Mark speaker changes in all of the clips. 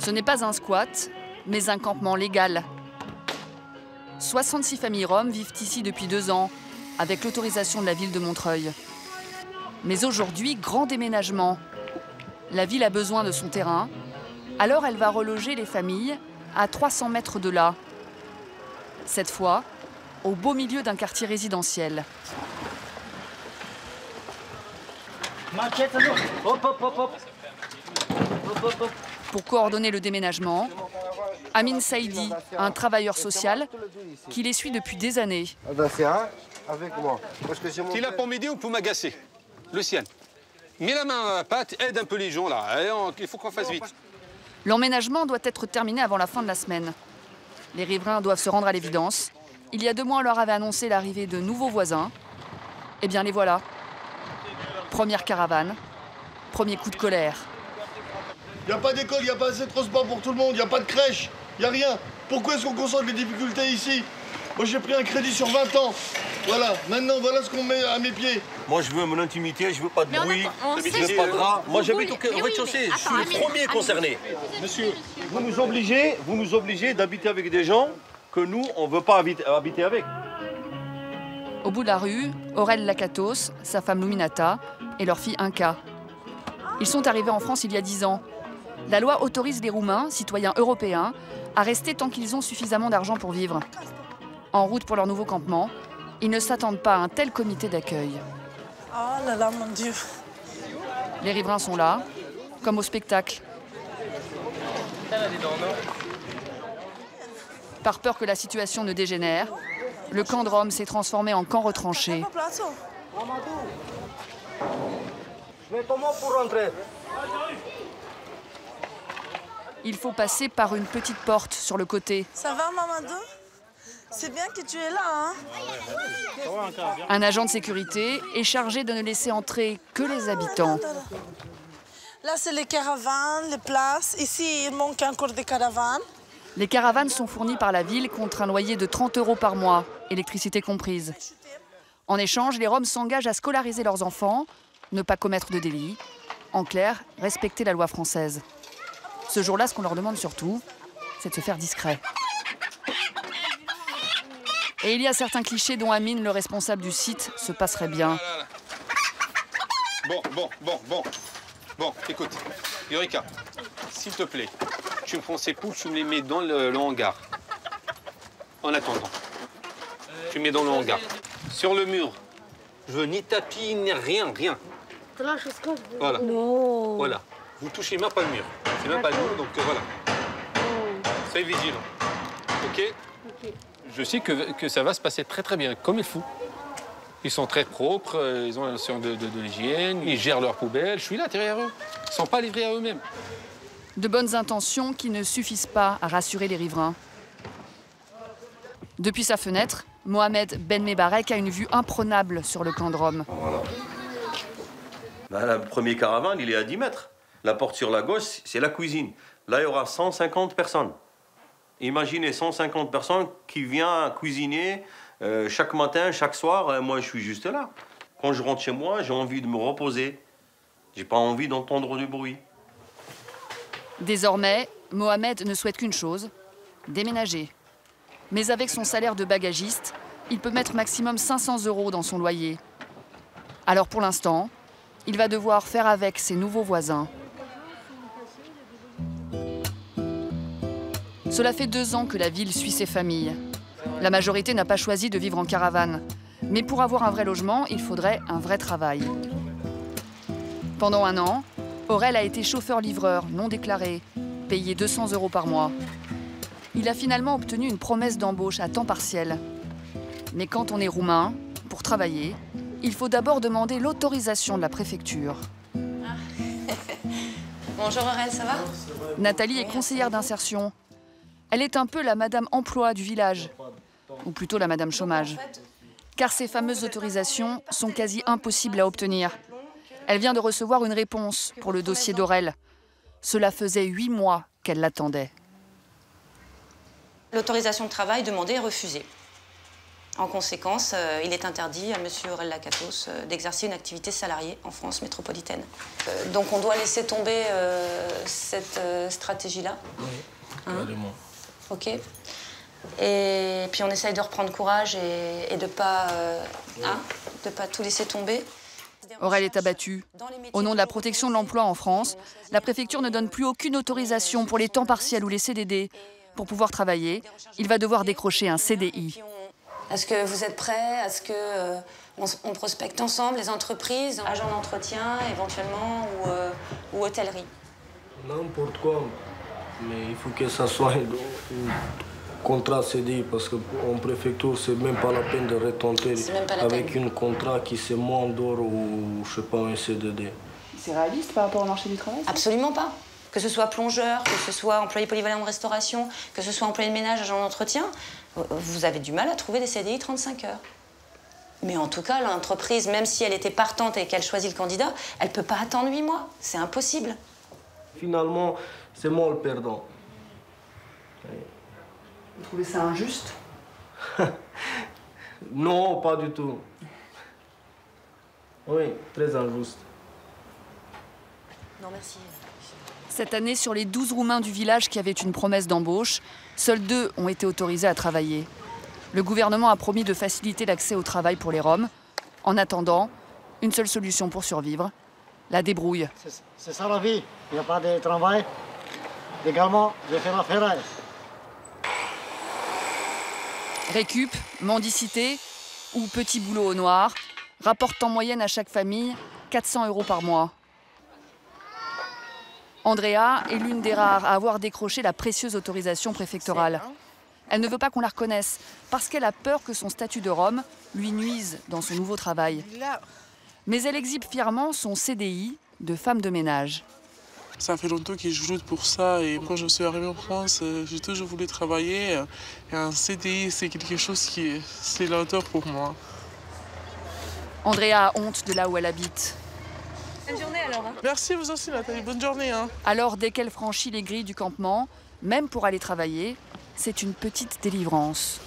Speaker 1: Ce n'est pas un squat, mais un campement légal. 66 familles roms vivent ici depuis 2 ans, avec l'autorisation de la ville de Montreuil. Mais aujourd'hui, grand déménagement. La ville a besoin de son terrain, alors elle va reloger les familles à 300 mètres de là. Cette fois, au beau milieu d'un quartier résidentiel. Pour coordonner le déménagement, Amin Saïdi, un travailleur social qui les suit depuis des années.
Speaker 2: Avec moi.
Speaker 3: Tu es là pour m'aider ou pour m'agacer? Le sien. Mets la main à la pâte, aide un peu les gens là. Il faut qu'on fasse vite.
Speaker 1: L'emménagement doit être terminé avant la fin de la semaine. Les riverains doivent se rendre à l'évidence. Il y a 2 mois, on leur avait annoncé l'arrivée de nouveaux voisins. Eh bien, les voilà. Première caravane, premier coup de colère.
Speaker 2: Il n'y a pas d'école, il n'y a pas assez de transport pour tout le monde, il n'y a pas de crèche, il n'y a rien. Pourquoi est-ce qu'on concentre les difficultés ici? Moi, j'ai pris un crédit sur 20 ans. Voilà, maintenant, voilà ce qu'on met à mes pieds.
Speaker 4: Moi, je veux mon intimité, je veux pas de bruit, je veux pas de drap. Moi, j'habite au rez-de-chaussée, je suis le premier concerné. Monsieur, vous nous obligez d'habiter avec des gens que nous, on ne veut pas habiter avec.
Speaker 1: Au bout de la rue, Aurel Lakatos, sa femme Luminata et leur fille Inka. Ils sont arrivés en France il y a 10 ans. La loi autorise les Roumains, citoyens européens, à rester tant qu'ils ont suffisamment d'argent pour vivre. En route pour leur nouveau campement, ils ne s'attendent pas à un tel comité d'accueil.
Speaker 5: Oh là là, mon Dieu.
Speaker 1: Les riverains sont là, comme au spectacle. Par peur que la situation ne dégénère, le camp de Rome s'est transformé en camp retranché.
Speaker 4: Mais comment pour rentrer?
Speaker 1: Il faut passer par une petite porte sur le côté.
Speaker 5: Ça va, Mamadou? C'est bien que tu es là, hein?
Speaker 1: Un agent de sécurité est chargé de ne laisser entrer que les habitants.
Speaker 5: Là, c'est les caravanes, les places. Ici, il manque encore des caravanes.
Speaker 1: Les caravanes sont fournies par la ville contre un loyer de 30 € par mois, électricité comprise. En échange, les Roms s'engagent à scolariser leurs enfants, ne pas commettre de délits. En clair, respecter la loi française. Ce jour-là, ce qu'on leur demande surtout, c'est de se faire discret. Et il y a certains clichés dont Amine, le responsable du site, se passerait bien.
Speaker 3: Bon, écoute, Eureka, s'il te plaît, tu me prends ces poules, tu me les mets dans le hangar. En attendant, tu mets dans le hangar. Sur le mur, je veux ni tapis, ni rien. Voilà.
Speaker 6: Non.
Speaker 3: Voilà. Vous touchez même pas le mur. C'est même pas le mur, donc voilà. Soyez vigilants. OK? Je sais que ça va se passer très très bien, comme il faut. Ils sont très propres, ils ont la notion de l'hygiène, ils gèrent leurs poubelles. Je suis là derrière eux. Ils ne sont pas livrés à eux-mêmes.
Speaker 1: De bonnes intentions qui ne suffisent pas à rassurer les riverains. Depuis sa fenêtre, Mohamed Ben Mebarek a une vue imprenable sur le camp de Rome.
Speaker 4: Voilà. Là, le premier caravane, il est à 10 mètres. La porte sur la gauche, c'est la cuisine. Là, il y aura 150 personnes. Imaginez 150 personnes qui viennent cuisiner chaque matin, chaque soir. Moi, je suis juste là. Quand je rentre chez moi, j'ai envie de me reposer. J'ai pas envie d'entendre du bruit.
Speaker 1: Désormais, Mohamed ne souhaite qu'une chose, déménager. Mais avec son salaire de bagagiste, il peut mettre maximum 500 € dans son loyer. Alors pour l'instant, il va devoir faire avec ses nouveaux voisins. Cela fait 2 ans que la ville suit ses familles. La majorité n'a pas choisi de vivre en caravane. Mais pour avoir un vrai logement, il faudrait un vrai travail. Pendant 1 an, Aurel a été chauffeur-livreur non déclaré, payé 200 € par mois. Il a finalement obtenu une promesse d'embauche à temps partiel. Mais quand on est roumain, pour travailler, il faut d'abord demander l'autorisation de la préfecture.
Speaker 7: Bonjour Aurel, ça va?
Speaker 1: Nathalie est conseillère d'insertion. Elle est un peu la madame emploi du village, ou plutôt la madame chômage. Car ces fameuses autorisations sont quasi impossibles à obtenir. Elle vient de recevoir une réponse pour le dossier d'Aurel. Cela faisait 8 mois qu'elle l'attendait.
Speaker 7: L'autorisation de travail demandée est refusée.
Speaker 6: En conséquence, il est interdit à M. Aurel Lakatos d'exercer une activité salariée en France métropolitaine. Donc on doit laisser tomber cette stratégie-là.
Speaker 7: Oui, carrément.
Speaker 6: Ok. Et puis on essaye de reprendre courage et de ne pas tout laisser tomber.
Speaker 1: Aurel est abattu. Au nom de la protection de l'emploi en France, la préfecture ne donne plus aucune autorisation pour les temps partiels ou les CDD. Pour pouvoir travailler, il va devoir décrocher un CDI.
Speaker 6: Est-ce que vous êtes prêts? Est-ce qu'on prospecte ensemble les entreprises, agents d'entretien éventuellement ou hôtellerie?
Speaker 7: N'importe quoi, mais il faut que ça soit un contrat CDI parce qu'en préfecture, c'est même pas la peine de retenter avec un contrat qui c'est moins d'or ou je sais pas un CDD.
Speaker 1: C'est réaliste par rapport au marché du travail?
Speaker 6: Absolument pas. Que ce soit plongeur, que ce soit employé polyvalent de restauration, que ce soit employé de ménage, agent d'entretien, vous avez du mal à trouver des CDI 35 heures. Mais en tout cas, l'entreprise, même si elle était partante et qu'elle choisit le candidat, elle ne peut pas attendre 8 mois. C'est impossible.
Speaker 7: Finalement, c'est moi le perdant.
Speaker 1: Vous trouvez ça injuste?
Speaker 7: Non, pas du tout. Oui, très injuste.
Speaker 6: Non, merci.
Speaker 1: Cette année, sur les 12 Roumains du village qui avaient une promesse d'embauche, seuls 2 ont été autorisés à travailler. Le gouvernement a promis de faciliter l'accès au travail pour les Roms. En attendant, une seule solution pour survivre, la débrouille.
Speaker 8: C'est ça la vie, il n'y a pas de travail. Également, je fais la ferraille.
Speaker 1: Récup, mendicité ou petit boulot au noir rapportent en moyenne à chaque famille 400 € par mois. Andrea est l'une des rares à avoir décroché la précieuse autorisation préfectorale. Elle ne veut pas qu'on la reconnaisse parce qu'elle a peur que son statut de Rome lui nuise dans son nouveau travail. Mais elle exhibe fièrement son CDI de femme de ménage.
Speaker 9: Ça fait longtemps que je lutte pour ça et quand je suis arrivée en France, j'ai toujours voulu travailler. Et un CDI, c'est quelque chose qui c'est l'auteur pour moi.
Speaker 1: Andrea a honte de là où elle habite.
Speaker 6: Bonne journée alors.
Speaker 9: Merci, vous aussi Nathalie, bonne journée.
Speaker 1: Alors dès qu'elle franchit les grilles du campement, même pour aller travailler, c'est une petite délivrance.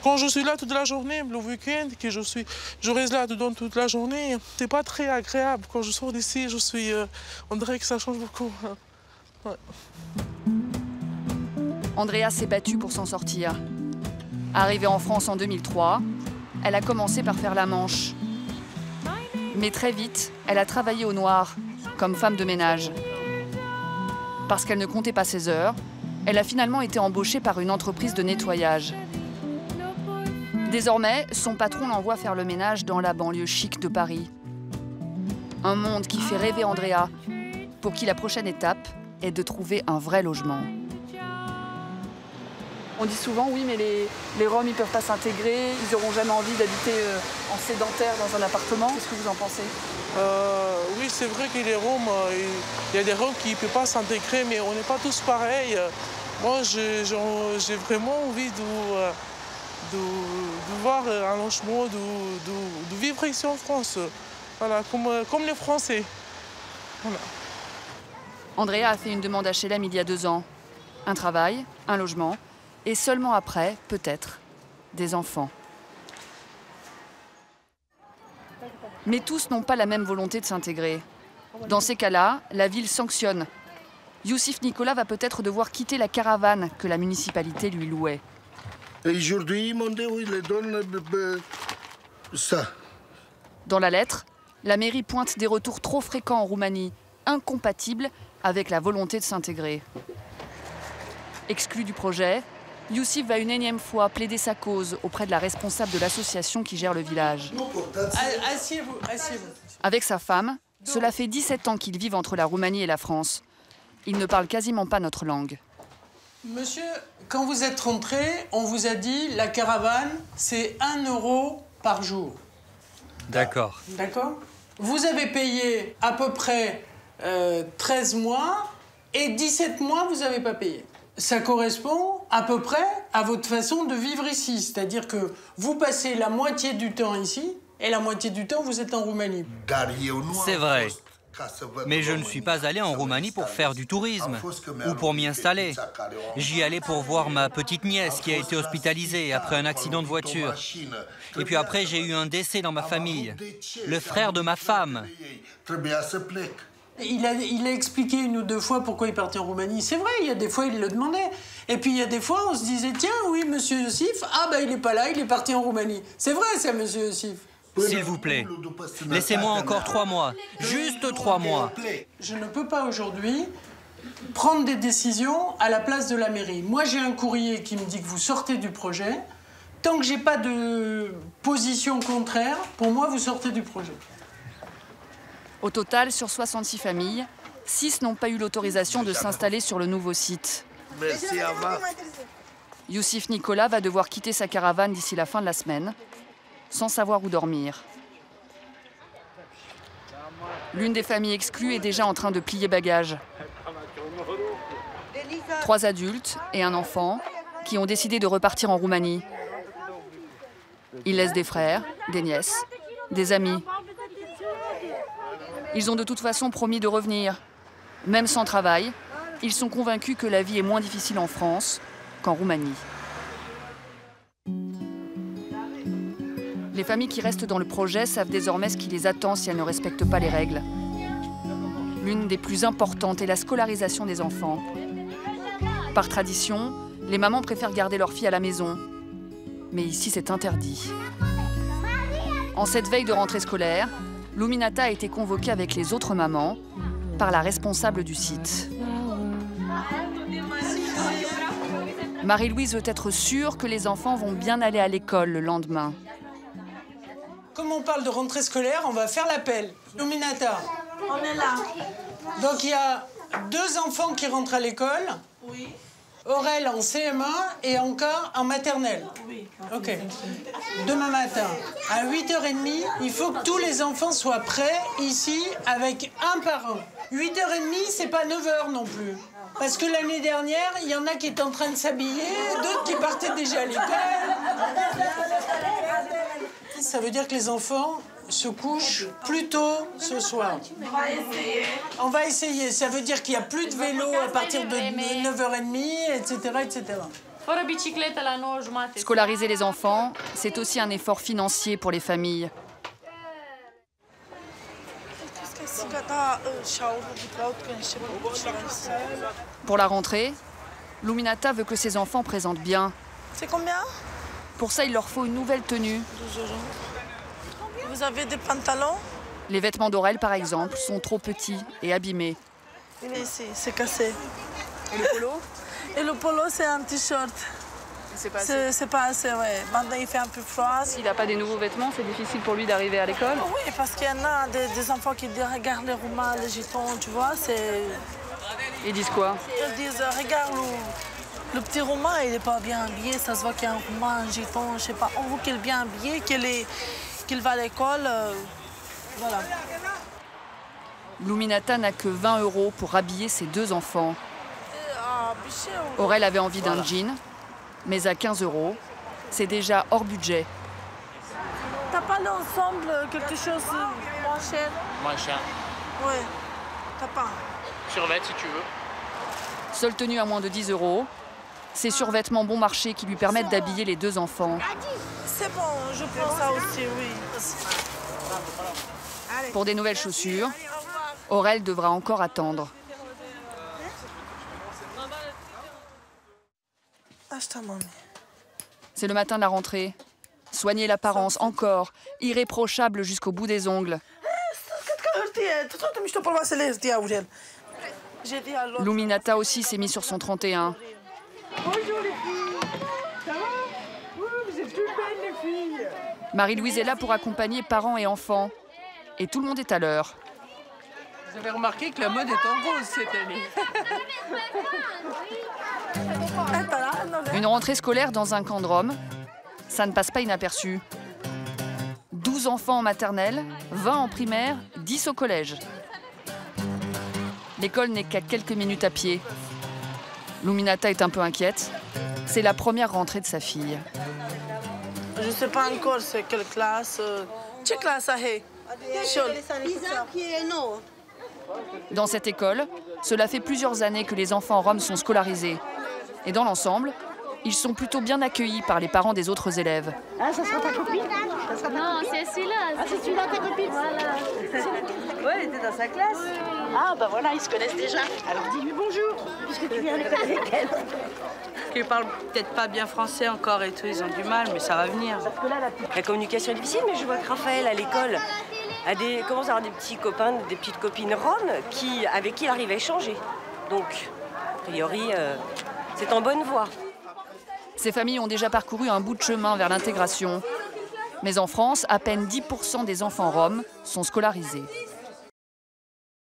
Speaker 9: Quand je suis là toute la journée, le week-end, que je reste là dedans toute la journée, c'est pas très agréable. Quand je sors d'ici, on dirait que ça change beaucoup. Ouais.
Speaker 1: Andrea s'est battue pour s'en sortir. Arrivée en France en 2003, elle a commencé par faire la manche. Mais très vite, elle a travaillé au noir, comme femme de ménage. Parce qu'elle ne comptait pas ses heures, elle a finalement été embauchée par une entreprise de nettoyage. Désormais, son patron l'envoie faire le ménage dans la banlieue chic de Paris. Un monde qui fait rêver Andrea, pour qui la prochaine étape est de trouver un vrai logement. On dit souvent, oui, mais les Roms, ils ne peuvent pas s'intégrer, ils n'auront jamais envie d'habiter en sédentaire dans un appartement. Qu'est-ce que vous en pensez?
Speaker 9: Oui, c'est vrai que les Roms, il y a des Roms qui ne peuvent pas s'intégrer, mais on n'est pas tous pareils. Moi, j'ai vraiment envie de voir un logement, de vivre ici en France, voilà, comme les Français. Voilà.
Speaker 1: Andrea a fait une demande HLM il y a 2 ans. Un travail, un logement, et seulement après, peut-être, des enfants. Mais tous n'ont pas la même volonté de s'intégrer. Dans ces cas-là, la ville sanctionne. Youssif Nicolas va peut-être devoir quitter la caravane que la municipalité lui louait.
Speaker 2: Aujourd'hui, mon Dieu, il les donne ça.
Speaker 1: Dans la lettre, la mairie pointe des retours trop fréquents en Roumanie, incompatibles avec la volonté de s'intégrer. Exclu du projet, Youssif va une énième fois plaider sa cause auprès de la responsable de l'association qui gère le village.
Speaker 10: Asseyez-vous, asseyez-vous.
Speaker 1: Avec sa femme, cela fait 17 ans qu'ils vivent entre la Roumanie et la France. Ils ne parlent quasiment pas notre langue.
Speaker 10: Monsieur, quand vous êtes rentré, on vous a dit la caravane, c'est 1 € par jour.
Speaker 11: D'accord.
Speaker 10: D'accord? Vous avez payé à peu près 13 mois et 17 mois, vous n'avez pas payé. Ça correspond à peu près à votre façon de vivre ici. C'est-à-dire que vous passez la moitié du temps ici et la moitié du temps, vous êtes en Roumanie.
Speaker 11: C'est vrai. Mais je ne suis pas allé en Roumanie pour faire du tourisme ou pour m'y installer. J'y allais pour voir ma petite nièce qui a été hospitalisée après un accident de voiture. Et puis après, j'ai eu un décès dans ma famille, le frère de ma femme.
Speaker 10: Il a expliqué une ou deux fois pourquoi il partait en Roumanie. C'est vrai, il y a des fois, il le demandait. Et puis il y a des fois, on se disait, tiens, oui, monsieur Yossif, ah ben il n'est pas là, il est parti en Roumanie. C'est vrai, ça, monsieur Yossif.
Speaker 11: S'il vous plaît, laissez-moi encore 3 mois, juste 3 mois.
Speaker 10: Je ne peux pas aujourd'hui prendre des décisions à la place de la mairie. Moi, j'ai un courrier qui me dit que vous sortez du projet. Tant que j'ai pas de position contraire, pour moi, vous sortez du projet.
Speaker 1: Au total, sur 66 familles, 6 n'ont pas eu l'autorisation de s'installer sur le nouveau site.
Speaker 2: Merci, Ava.
Speaker 1: Youssif Nicolas va devoir quitter sa caravane d'ici la fin de la semaine, sans savoir où dormir. L'une des familles exclues est déjà en train de plier bagages. 3 adultes et un enfant qui ont décidé de repartir en Roumanie. Ils laissent des frères, des nièces, des amis. Ils ont de toute façon promis de revenir. Même sans travail, ils sont convaincus que la vie est moins difficile en France qu'en Roumanie. Les familles qui restent dans le projet savent désormais ce qui les attend si elles ne respectent pas les règles. L'une des plus importantes est la scolarisation des enfants. Par tradition, les mamans préfèrent garder leurs filles à la maison. Mais ici, c'est interdit. En cette veille de rentrée scolaire, Louminata a été convoquée avec les autres mamans par la responsable du site. Marie-Louise veut être sûre que les enfants vont bien aller à l'école le lendemain.
Speaker 10: Comme on parle de rentrée scolaire, on va faire l'appel. Louminata.
Speaker 5: On est là.
Speaker 10: Donc il y a 2 enfants qui rentrent à l'école.
Speaker 5: Oui.
Speaker 10: Aurel en CM1 et encore en maternelle.
Speaker 5: Oui.
Speaker 10: Ok. Demain matin, à 8h30, il faut que tous les enfants soient prêts ici avec un parent. 8h30, c'est pas 9h non plus. Parce que l'année dernière, il y en a qui étaient en train de s'habiller, d'autres qui partaient déjà à l'école. Ça veut dire que les enfants se couchent plus tôt ce soir.
Speaker 5: On va essayer.
Speaker 10: On va essayer. Ça veut dire qu'il n'y a plus de vélo à partir de 9h30, etc., etc.
Speaker 1: Scolariser les enfants, c'est aussi un effort financier pour les familles. Pour la rentrée, Louminata veut que ses enfants présentent bien.
Speaker 5: C'est combien?
Speaker 1: Pour ça, il leur faut une nouvelle tenue.
Speaker 5: 12 €. Vous avez des pantalons?
Speaker 1: Les vêtements d'Aurel, par exemple, sont trop petits et abîmés.
Speaker 5: Il est ici, c'est cassé.
Speaker 1: Et le polo?
Speaker 5: Et le polo, c'est un t-shirt.
Speaker 1: C'est pas assez.
Speaker 5: C'est pas assez, ouais. Maintenant, il fait un peu froid.
Speaker 1: S'il n'a pas des nouveaux vêtements, c'est difficile pour lui d'arriver à l'école?
Speaker 5: Oui, parce qu'il y en a des enfants qui disent, regarde les Roumains, les Gitans, tu vois, c'est...
Speaker 1: Ils disent quoi?
Speaker 5: Ils disent, regarde, le petit Roumain, il n'est pas bien habillé, ça se voit qu'il y a un Roumain, un Gitan, je sais pas. On voit qu'il est bien habillé, qu'il va à l'école, voilà.
Speaker 1: Louminata n'a que 20 € pour habiller ses 2 enfants. Aurel avait envie d'un jean, mais à 15 €, c'est déjà hors budget.
Speaker 5: T'as pas l'ensemble, quelque chose moins cher?
Speaker 12: Moins cher.
Speaker 5: Oui, t'as pas.
Speaker 12: Survêt si tu veux.
Speaker 1: Seule tenue à moins de 10 €, ces survêtements bon marché qui lui permettent d'habiller les 2 enfants.
Speaker 5: C'est bon, je prends ça aussi, oui.
Speaker 1: Pour des nouvelles chaussures, Aurel devra encore attendre. C'est le matin de la rentrée. Soigner l'apparence encore, irréprochable jusqu'au bout des ongles. Louminata aussi s'est mis sur son 31.
Speaker 10: Bonjour les filles. Ça va? Vous êtes plus belles les filles.
Speaker 1: Marie-Louise est là pour accompagner parents et enfants. Et tout le monde est à l'heure.
Speaker 10: Vous avez remarqué que la mode est en rose cette année.
Speaker 1: Une rentrée scolaire dans un camp de Rome, ça ne passe pas inaperçu. 12 enfants en maternelle, 20 en primaire, 10 au collège. L'école n'est qu'à quelques minutes à pied. Louminata est un peu inquiète. C'est la première rentrée de sa fille.
Speaker 5: Je ne sais pas encore c'est quelle classe. Quelle classe est?
Speaker 1: Dans cette école, cela fait plusieurs années que les enfants roms sont scolarisés. Et dans l'ensemble, ils sont plutôt bien accueillis par les parents des autres élèves.
Speaker 12: Ah, ça sera ta copine?
Speaker 13: Non, c'est celui-là.
Speaker 12: Ah, c'est celui-là ta copine?
Speaker 13: Voilà.
Speaker 12: Ouais, elle était dans sa classe. Ah, bah voilà, ils se connaissent déjà. Alors dis-lui bonjour, puisque tu viens à l'école avec elle.
Speaker 14: Ils parlent peut-être pas bien français encore et tout, ils ont du mal, mais ça va venir.
Speaker 15: La communication est difficile, mais je vois que Raphaël, à l'école, commence à avoir des petits copains, des petites copines roms avec qui il arrive à échanger. Donc, a priori, c'est en bonne voie.
Speaker 1: Ces familles ont déjà parcouru un bout de chemin vers l'intégration. Mais en France, à peine 10% des enfants roms sont scolarisés.